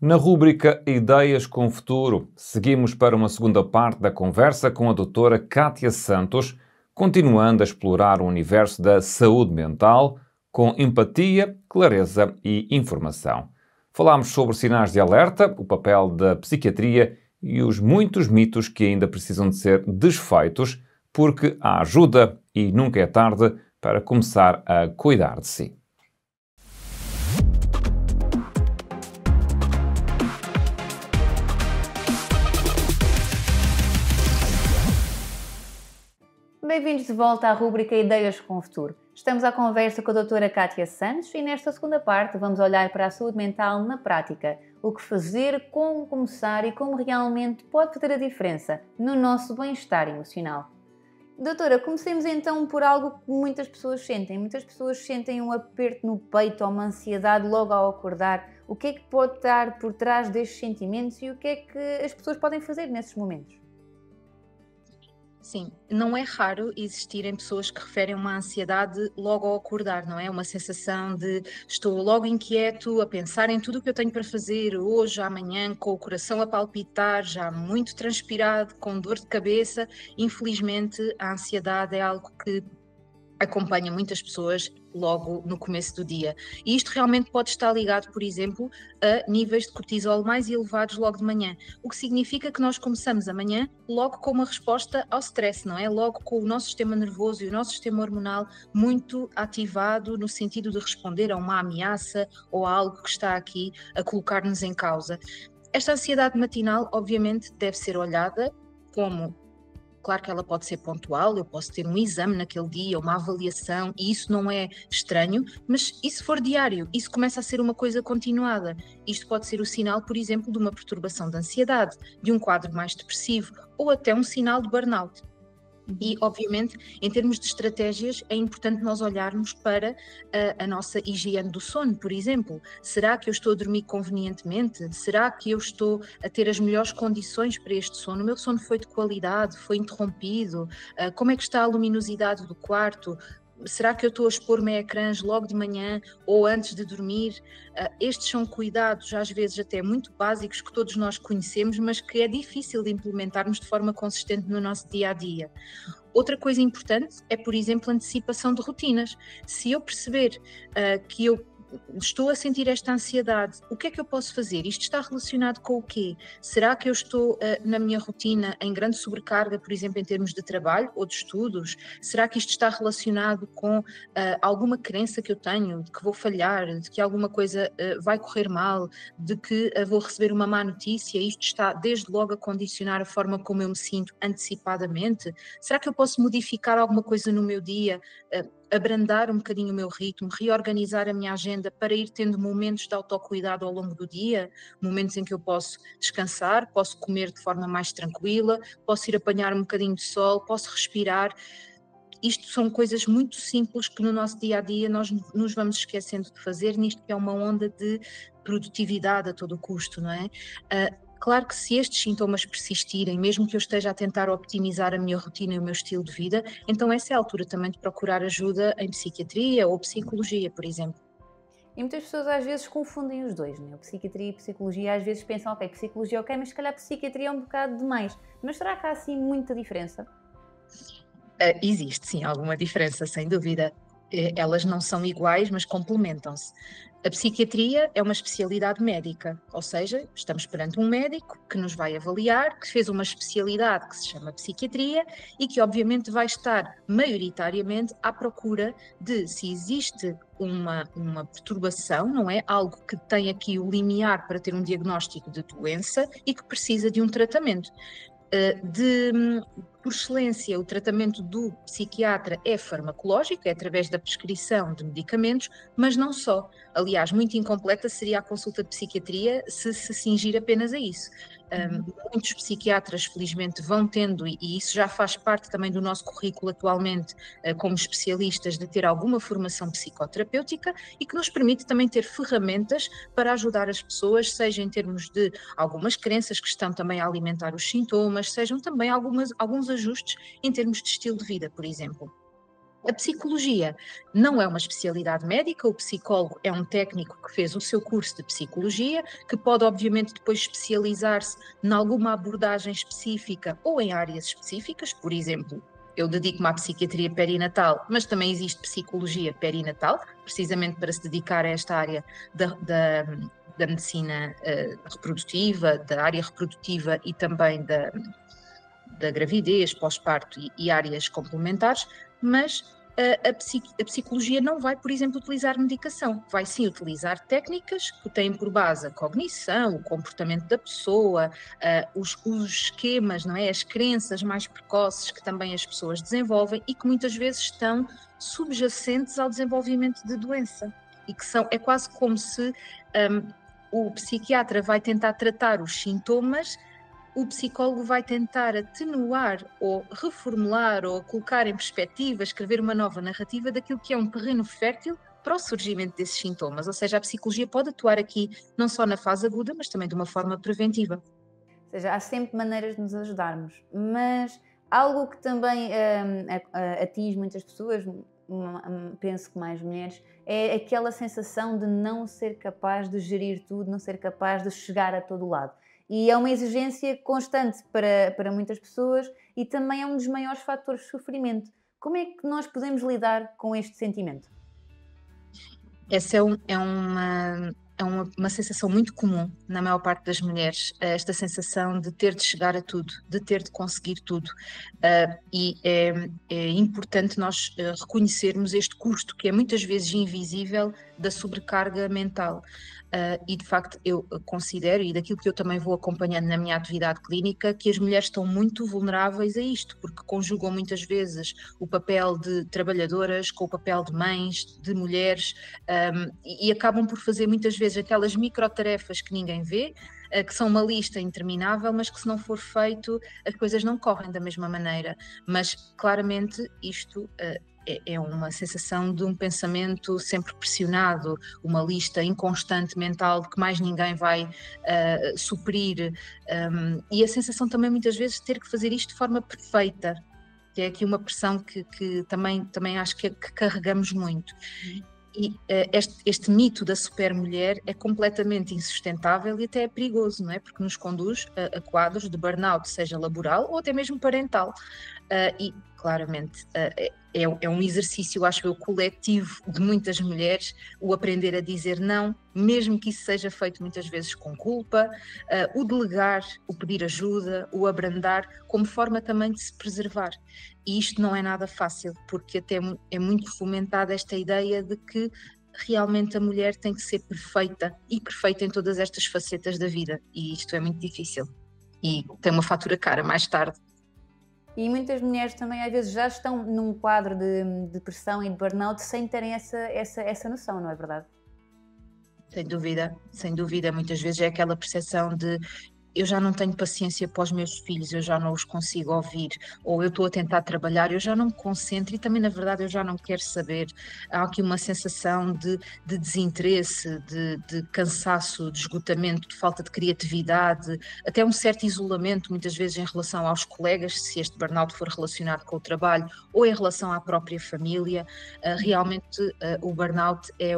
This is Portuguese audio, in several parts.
Na rúbrica Ideias com Futuro, seguimos para uma segunda parte da conversa com a doutora Kátia Santos, continuando a explorar o universo da saúde mental com empatia, clareza e informação. Falámos sobre sinais de alerta, o papel da psiquiatria e os muitos mitos que ainda precisam de ser desfeitos, porque há ajuda e nunca é tarde para começar a cuidar de si. Bem-vindos de volta à rúbrica Ideias com o Futuro. Estamos à conversa com a doutora Kátia Santos e nesta segunda parte vamos olhar para a saúde mental na prática. O que fazer, como começar e como realmente pode fazer a diferença no nosso bem-estar emocional. Doutora, comecemos então por algo que muitas pessoas sentem. Muitas pessoas sentem um aperto no peito ou uma ansiedade logo ao acordar. O que é que pode estar por trás destes sentimentos e o que é que as pessoas podem fazer nesses momentos? Sim, não é raro existirem pessoas que referem uma ansiedade logo ao acordar, não é? Uma sensação de estou logo inquieto, a pensar em tudo o que eu tenho para fazer hoje, amanhã, com o coração a palpitar, já muito transpirado, com dor de cabeça. Infelizmente, a ansiedade é algo que acompanha muitas pessoas logo no começo do dia. E isto realmente pode estar ligado, por exemplo, a níveis de cortisol mais elevados logo de manhã, o que significa que nós começamos amanhã logo com uma resposta ao stress, não é? Logo com o nosso sistema nervoso e o nosso sistema hormonal muito ativado no sentido de responder a uma ameaça ou a algo que está aqui a colocar-nos em causa. Esta ansiedade matinal, obviamente, deve ser olhada como. Claro que ela pode ser pontual, eu posso ter um exame naquele dia, uma avaliação, e isso não é estranho, mas e se for diário? Isso começa a ser uma coisa continuada. Isto pode ser o sinal, por exemplo, de uma perturbação de ansiedade, de um quadro mais depressivo, ou até um sinal de burnout. E, obviamente, em termos de estratégias, é importante nós olharmos para a nossa higiene do sono, por exemplo. Será que eu estou a dormir convenientemente? Será que eu estou a ter as melhores condições para este sono? O meu sono foi de qualidade? Foi interrompido? Como é que está a luminosidade do quarto? Será que eu estou a expor-me a ecrãs logo de manhã ou antes de dormir? Estes são cuidados, às vezes até muito básicos, que todos nós conhecemos, mas que é difícil de implementarmos de forma consistente no nosso dia-a-dia. Outra coisa importante é, por exemplo, a antecipação de rotinas. Se eu perceber que eu estou a sentir esta ansiedade, o que é que eu posso fazer? Isto está relacionado com o quê? Será que eu estou na minha rotina em grande sobrecarga, por exemplo, em termos de trabalho ou de estudos? Será que isto está relacionado com alguma crença que eu tenho, de que vou falhar, de que alguma coisa vai correr mal, de que vou receber uma má notícia? Isto está desde logo a condicionar a forma como eu me sinto antecipadamente? Será que eu posso modificar alguma coisa no meu dia? Abrandar um bocadinho o meu ritmo, reorganizar a minha agenda para ir tendo momentos de autocuidado ao longo do dia, momentos em que eu posso descansar, posso comer de forma mais tranquila, posso ir apanhar um bocadinho de sol, posso respirar. Isto são coisas muito simples que no nosso dia-a-dia nós nos vamos esquecendo de fazer, nisto que é uma onda de produtividade a todo custo, não é? Claro que se estes sintomas persistirem, mesmo que eu esteja a tentar optimizar a minha rotina e o meu estilo de vida, então essa é a altura também de procurar ajuda em psiquiatria ou psicologia, por exemplo. E muitas pessoas às vezes confundem os dois, né? Psiquiatria e psicologia, às vezes pensam, ok, psicologia ok, mas se calhar psiquiatria é um bocado demais. Mas será que há assim muita diferença? Existe sim alguma diferença, sem dúvida. Elas não são iguais, mas complementam-se. A psiquiatria é uma especialidade médica, ou seja, estamos perante um médico que nos vai avaliar, que fez uma especialidade que se chama psiquiatria e que obviamente vai estar maioritariamente à procura de se existe uma perturbação, não é? Algo que tem aqui o limiar para ter um diagnóstico de doença e que precisa de um tratamento. Por excelência, o tratamento do psiquiatra é farmacológico, é através da prescrição de medicamentos, mas não só. Aliás, muito incompleta seria a consulta de psiquiatria se cingir apenas a isso. Muitos psiquiatras, felizmente, vão tendo, e isso já faz parte também do nosso currículo atualmente, como especialistas, de ter alguma formação psicoterapêutica e que nos permite também ter ferramentas para ajudar as pessoas, seja em termos de algumas crenças que estão também a alimentar os sintomas, sejam também alguns ajustes em termos de estilo de vida, por exemplo. A psicologia não é uma especialidade médica, o psicólogo é um técnico que fez o seu curso de psicologia, que pode obviamente depois especializar-se em alguma abordagem específica ou em áreas específicas, por exemplo, eu dedico-me à psiquiatria perinatal, mas também existe psicologia perinatal, precisamente para se dedicar a esta área da medicina reprodutiva, da área reprodutiva e também da gravidez, pós-parto e áreas complementares, mas a psicologia não vai, por exemplo, utilizar medicação, vai sim utilizar técnicas que têm por base a cognição, o comportamento da pessoa, os esquemas, não é? As crenças mais precoces que também as pessoas desenvolvem e que muitas vezes estão subjacentes ao desenvolvimento de doença e que é quase como se o psiquiatra vai tentar tratar os sintomas, o psicólogo vai tentar atenuar ou reformular ou colocar em perspectiva, escrever uma nova narrativa daquilo que é um terreno fértil para o surgimento desses sintomas. Ou seja, a psicologia pode atuar aqui não só na fase aguda, mas também de uma forma preventiva. Ou seja, há sempre maneiras de nos ajudarmos, mas algo que também atinge muitas pessoas, penso que mais mulheres, é aquela sensação de não ser capaz de gerir tudo, não ser capaz de chegar a todo lado. E é uma exigência constante para muitas pessoas e também é um dos maiores fatores de sofrimento. Como é que nós podemos lidar com este sentimento? Essa é uma sensação muito comum na maior parte das mulheres, esta sensação de ter de chegar a tudo, de ter de conseguir tudo. E é importante nós reconhecermos este custo, que é muitas vezes invisível, da sobrecarga mental. E de facto eu considero, e daquilo que eu também vou acompanhando na minha atividade clínica, que as mulheres estão muito vulneráveis a isto, porque conjugam muitas vezes o papel de trabalhadoras com o papel de mães, de mulheres, e acabam por fazer muitas vezes aquelas microtarefas que ninguém vê, que são uma lista interminável, mas que se não for feito as coisas não correm da mesma maneira. Mas claramente isto é uma sensação de um pensamento sempre pressionado, uma lista inconstante mental de que mais ninguém vai suprir, e a sensação também muitas vezes de ter que fazer isto de forma perfeita, que é aqui uma pressão que também acho que carregamos muito. E este mito da supermulher é completamente insustentável e até é perigoso, não é? Porque nos conduz a quadros de burnout, seja laboral ou até mesmo parental. E claramente é um exercício, acho eu, coletivo de muitas mulheres, o aprender a dizer não, mesmo que isso seja feito muitas vezes com culpa, o delegar, o pedir ajuda, o abrandar, como forma também de se preservar. E isto não é nada fácil, porque até é muito fomentada esta ideia de que realmente a mulher tem que ser perfeita, e perfeita em todas estas facetas da vida, e isto é muito difícil. E tem uma fatura cara mais tarde. E muitas mulheres também às vezes já estão num quadro de depressão e de burnout sem terem essa noção, não é verdade? Sem dúvida, muitas vezes é aquela percepção de eu já não tenho paciência para os meus filhos, eu já não os consigo ouvir, ou eu estou a tentar trabalhar, eu já não me concentro e também na verdade eu já não quero saber. Há aqui uma sensação de desinteresse, de cansaço, de esgotamento, de falta de criatividade, até um certo isolamento muitas vezes em relação aos colegas, se este burnout for relacionado com o trabalho, ou em relação à própria família. Realmente o burnout é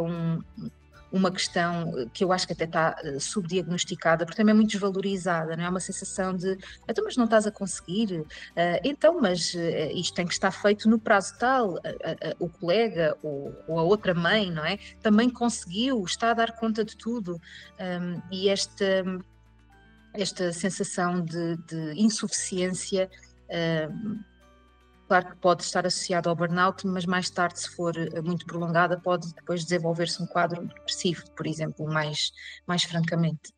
uma questão que eu acho que até está subdiagnosticada, porque também é muito desvalorizada, não é? Uma sensação de, então, mas não estás a conseguir, então, mas isto tem que estar feito no prazo tal, o colega ou a outra mãe, não é? Também conseguiu, está a dar conta de tudo, e esta sensação de insuficiência, claro que pode estar associado ao burnout, mas mais tarde, se for muito prolongada, pode depois desenvolver-se um quadro depressivo, por exemplo, mais francamente.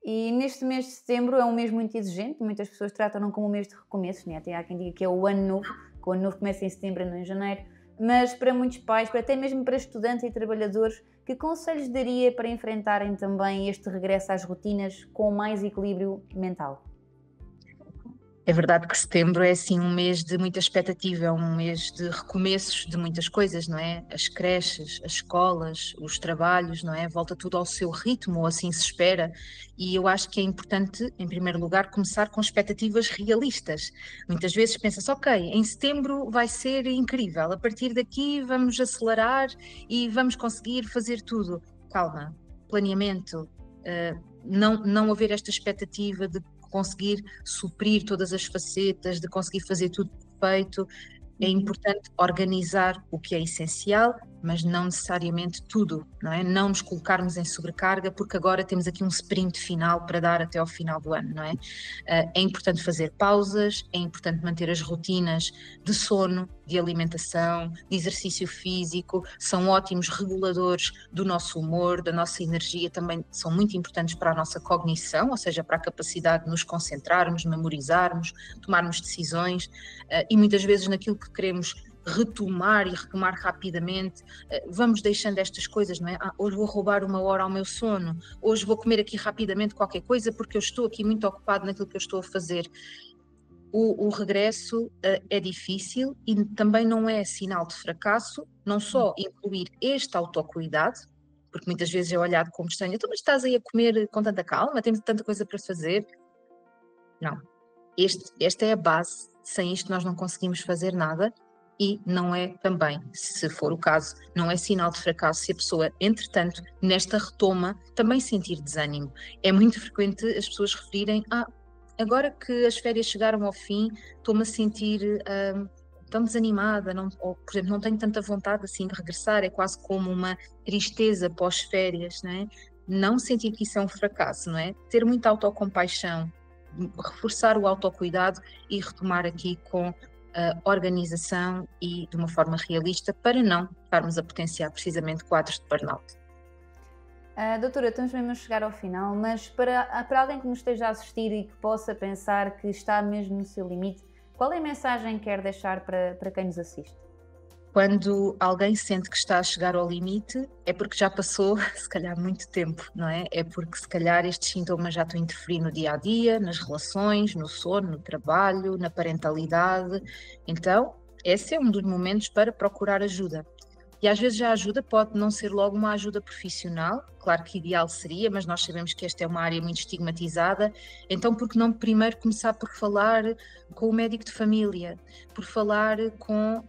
E neste mês de setembro é um mês muito exigente, muitas pessoas tratam-no como um mês de recomeços, né? Há quem diga que é o ano novo, que o ano novo começa em setembro e não em janeiro, mas para muitos pais, até mesmo para estudantes e trabalhadores, que conselhos daria para enfrentarem também este regresso às rotinas com mais equilíbrio mental? É verdade que setembro é assim um mês de muita expectativa, é um mês de recomeços de muitas coisas, não é? As creches, as escolas, os trabalhos, não é? Volta tudo ao seu ritmo, ou assim se espera. E eu acho que é importante, em primeiro lugar, começar com expectativas realistas. Muitas vezes pensa-se, ok, em setembro vai ser incrível, a partir daqui vamos acelerar e vamos conseguir fazer tudo. Calma, planeamento, não haver esta expectativa de conseguir suprir todas as facetas, de conseguir fazer tudo perfeito. É importante organizar o que é essencial, mas não necessariamente tudo, não é? Não nos colocarmos em sobrecarga, porque agora temos aqui um sprint final para dar até ao final do ano, não é? É importante fazer pausas, é importante manter as rotinas de sono, de alimentação, de exercício físico, são ótimos reguladores do nosso humor, da nossa energia, também são muito importantes para a nossa cognição, ou seja, para a capacidade de nos concentrarmos, memorizarmos, tomarmos decisões, e muitas vezes naquilo que queremos retomar e retomar rapidamente, vamos deixando estas coisas, não é? Hoje vou roubar 1 hora ao meu sono, hoje vou comer aqui rapidamente qualquer coisa porque eu estou aqui muito ocupado naquilo que eu estou a fazer. O regresso é difícil e também não é sinal de fracasso, não só incluir este autocuidado, porque muitas vezes é olhado como estranho, então, mas estás aí a comer com tanta calma, temos tanta coisa para fazer. Não, esta é a base, sem isto nós não conseguimos fazer nada. E não é também, se for o caso, não é sinal de fracasso se a pessoa, entretanto, nesta retoma, também sentir desânimo. É muito frequente as pessoas referirem, agora que as férias chegaram ao fim, estou-me a sentir tão desanimada, ou, por exemplo, não tenho tanta vontade assim de regressar, é quase como uma tristeza pós-férias, não é? Não sentir que isso é um fracasso, não é? Ter muita autocompaixão, reforçar o autocuidado e retomar aqui com organização e de uma forma realista para não estarmos a potenciar precisamente quadros de burnout. Doutora, estamos mesmo a chegar ao final, mas para alguém que nos esteja a assistir e que possa pensar que está mesmo no seu limite, qual é a mensagem que quer deixar para quem nos assiste? Quando alguém sente que está a chegar ao limite, é porque já passou, se calhar, muito tempo, não é? É porque, se calhar, estes sintomas já estão a interferir no dia-a-dia, nas relações, no sono, no trabalho, na parentalidade. Então, esse é um dos momentos para procurar ajuda. E às vezes a ajuda pode não ser logo uma ajuda profissional, claro que ideal seria, mas nós sabemos que esta é uma área muito estigmatizada, então por que não primeiro começar por falar com o médico de família, por falar com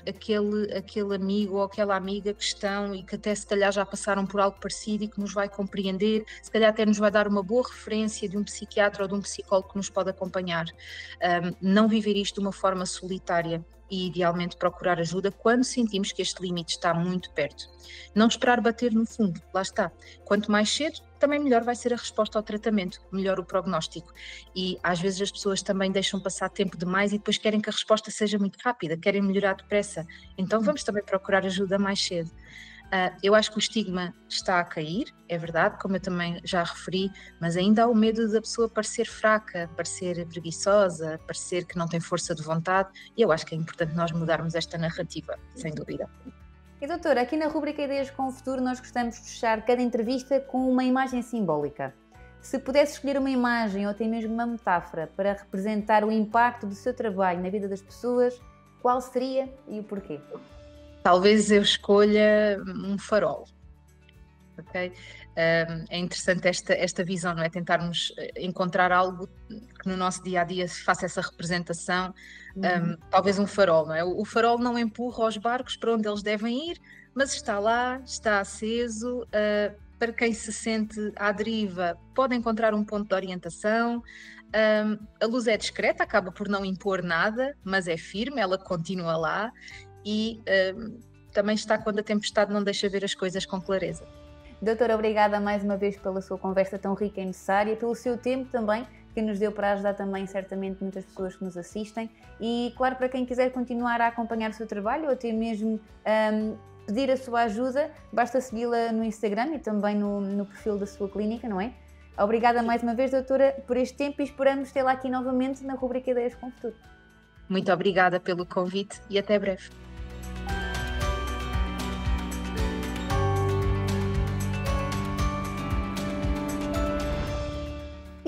aquele amigo ou aquela amiga que estão e que até se calhar já passaram por algo parecido e que nos vai compreender, se calhar até nos vai dar uma boa referência de um psiquiatra ou de um psicólogo que nos pode acompanhar. Não viver isto de uma forma solitária e idealmente procurar ajuda quando sentimos que este limite está muito perto. Não esperar bater no fundo, lá está. Quanto mais cedo, também melhor vai ser a resposta ao tratamento, melhor o prognóstico. E às vezes as pessoas também deixam passar tempo demais e depois querem que a resposta seja muito rápida, querem melhorar depressa. Então vamos também procurar ajuda mais cedo. Eu acho que o estigma está a cair, é verdade, como eu também já referi, mas ainda há o medo da pessoa parecer fraca, parecer preguiçosa, parecer que não tem força de vontade, e eu acho que é importante nós mudarmos esta narrativa, sem dúvida. E doutora, aqui na rubrica Ideias com o Futuro nós gostamos de fechar cada entrevista com uma imagem simbólica. Se pudesse escolher uma imagem ou até mesmo uma metáfora para representar o impacto do seu trabalho na vida das pessoas, qual seria e o porquê? Talvez eu escolha um farol, ok? É interessante esta visão, não é? Tentarmos encontrar algo que no nosso dia-a-dia faça essa representação, talvez um farol, não é? O farol não empurra os barcos para onde eles devem ir, mas está lá, está aceso, para quem se sente à deriva pode encontrar um ponto de orientação. A luz é discreta, acaba por não impor nada, mas é firme, ela continua lá. E também está quando a tempestade não deixa ver as coisas com clareza. Doutora, obrigada mais uma vez pela sua conversa tão rica e necessária, pelo seu tempo também, que nos deu para ajudar também certamente muitas pessoas que nos assistem e claro, para quem quiser continuar a acompanhar o seu trabalho ou até mesmo pedir a sua ajuda, basta segui-la no Instagram e também no perfil da sua clínica, não é? Obrigada mais uma vez, doutora, por este tempo e esperamos tê-la aqui novamente na rubrica Ideias com o Futuro. Muito obrigada pelo convite e até breve.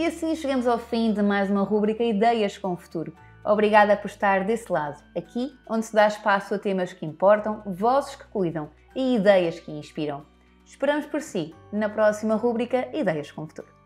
E assim chegamos ao fim de mais uma rúbrica Ideias com o Futuro. Obrigada por estar desse lado, aqui onde se dá espaço a temas que importam, vozes que cuidam e ideias que inspiram. Esperamos por si na próxima rúbrica Ideias com o Futuro.